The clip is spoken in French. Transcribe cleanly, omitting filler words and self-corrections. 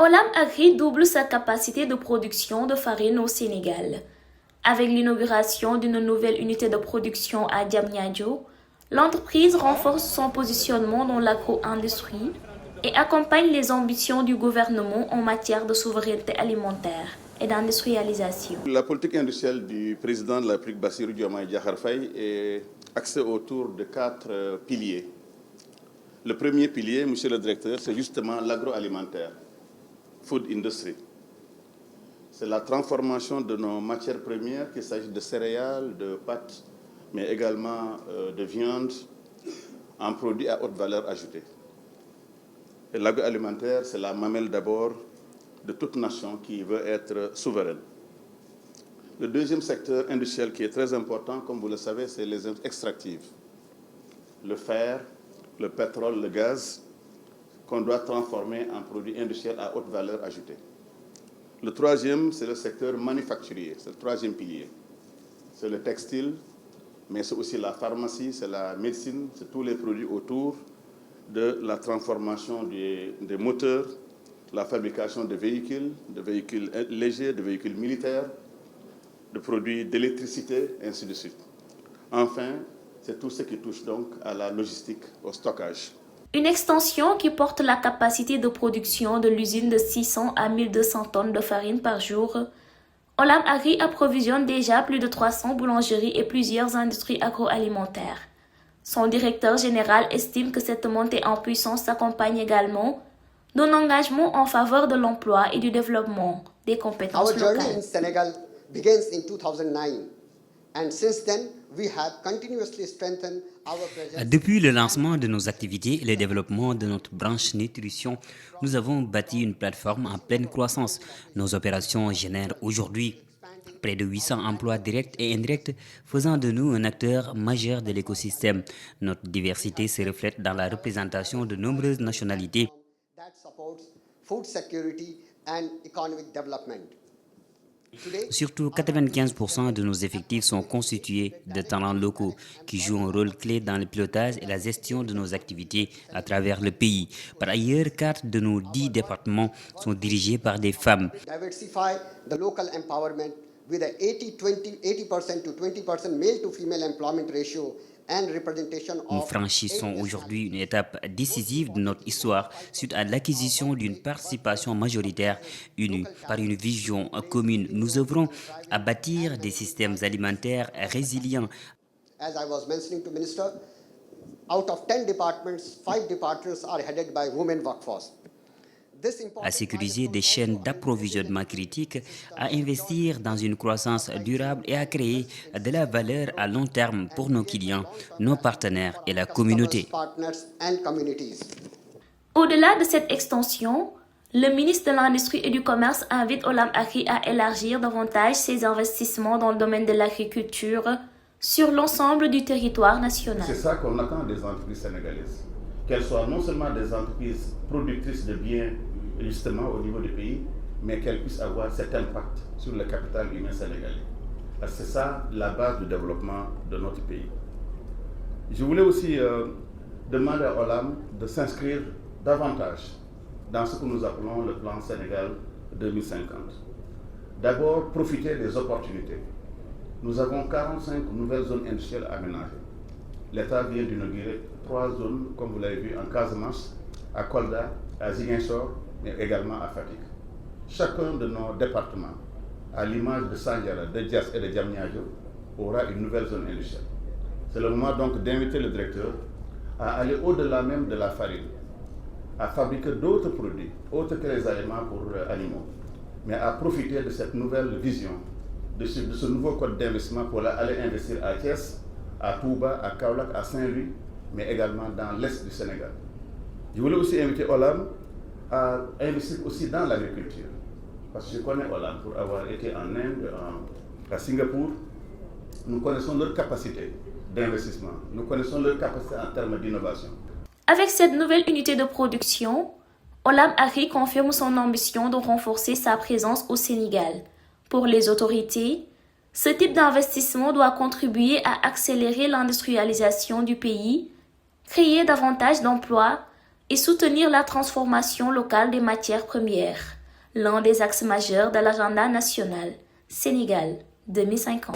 Olam Agri double sa capacité de production de farine au Sénégal. Avec l'inauguration d'une nouvelle unité de production à Diamniadio, l'entreprise renforce son positionnement dans l'agro-industrie et accompagne les ambitions du gouvernement en matière de souveraineté alimentaire et d'industrialisation. La politique industrielle du président de la République, Bassirou Diomaye Diakhar Faye, est axée autour de 4 piliers. Le premier pilier, monsieur le directeur, c'est justement l'agroalimentaire, food industry. C'est la transformation de nos matières premières, qu'il s'agisse de céréales, de pâtes, mais également de viande, en produits à haute valeur ajoutée. Et l'agroalimentaire, c'est la mamelle d'abord de toute nation qui veut être souveraine. Le deuxième secteur industriel qui est très important, comme vous le savez, c'est les extractives. Le fer, le pétrole, le gaz, qu'on doit transformer en produits industriels à haute valeur ajoutée. Le troisième, c'est le secteur manufacturier, c'est le troisième pilier. C'est le textile, mais c'est aussi la pharmacie, c'est la médecine, c'est tous les produits autour de la transformation des moteurs, la fabrication de véhicules légers, de véhicules militaires, de produits d'électricité, ainsi de suite. Enfin, c'est tout ce qui touche donc à la logistique, au stockage. Une extension qui porte la capacité de production de l'usine de 600 à 1200 tonnes de farine par jour. Olam Agri approvisionne déjà plus de 300 boulangeries et plusieurs industries agroalimentaires. Son directeur général estime que cette montée en puissance s'accompagne également d'un engagement en faveur de l'emploi et du développement des compétences locales. Our journey in Senegal begins in 2009, and since then we have continuously strengthened our presence. Depuis le lancement de nos activités et le développement de notre branche nutrition, nous avons bâti une plateforme en pleine croissance. Nos opérations génèrent aujourd'hui près de 800 emplois directs et indirects, faisant de nous un acteur majeur de l'écosystème. Notre diversité se reflète dans la représentation de nombreuses nationalités. That supports food security and economic development. Surtout, 95% de nos effectifs sont constitués de talents locaux qui jouent un rôle clé dans le pilotage et la gestion de nos activités à travers le pays. Par ailleurs, 4 de nos 10 départements sont dirigés par des femmes. Diversify the local empowerment with a 80% to 20% male to female employment ratio. Nous franchissons aujourd'hui une étape décisive de notre histoire suite à l'acquisition d'une participation majoritaire unie par une vision commune. Nous œuvrons à bâtir des systèmes alimentaires résilients. As I was mentioning to Minister, out of 10 departments, 5 departments are headed by women workforce. À sécuriser des chaînes d'approvisionnement critiques, à investir dans une croissance durable et à créer de la valeur à long terme pour nos clients, nos partenaires et la communauté. Au-delà de cette extension, le ministre de l'Industrie et du Commerce invite Olam Agri à élargir davantage ses investissements dans le domaine de l'agriculture sur l'ensemble du territoire national. C'est ça qu'on attend des entreprises sénégalaises. Qu'elles soient non seulement des entreprises productrices de biens justement au niveau du pays, mais qu'elles puissent avoir cet impact sur le capital humain sénégalais. Parce que c'est ça la base du développement de notre pays. Je voulais aussi demander à Olam de s'inscrire davantage dans ce que nous appelons le plan Sénégal 2050. D'abord, profiter des opportunités. Nous avons 45 nouvelles zones industrielles aménagées. L'État vient d'inaugurer 3 zones, comme vous l'avez vu, en Casamance, à Kolda, à Ziguinchor, mais également à Fatick. Chacun de nos départements, à l'image de Sandiara, de Diass et de Diamniadio, aura une nouvelle zone industrielle. C'est le moment donc d'inviter le directeur à aller au-delà même de la farine, à fabriquer d'autres produits, autres que les aliments pour animaux, mais à profiter de cette nouvelle vision, de ce nouveau code d'investissement pour aller investir à Thiès, à Touba, à Kaolack, à Saint-Louis, mais également dans l'Est du Sénégal. Je voulais aussi inviter Olam à investir aussi dans l'agriculture. Parce que je connais Olam pour avoir été en Inde, à Singapour. Nous connaissons leur capacité d'investissement. Nous connaissons leur capacité en termes d'innovation. Avec cette nouvelle unité de production, Olam Agri confirme son ambition de renforcer sa présence au Sénégal. Pour les autorités, ce type d'investissement doit contribuer à accélérer l'industrialisation du pays, créer davantage d'emplois et soutenir la transformation locale des matières premières. l'un des axes majeurs de l'agenda national Sénégal 2050.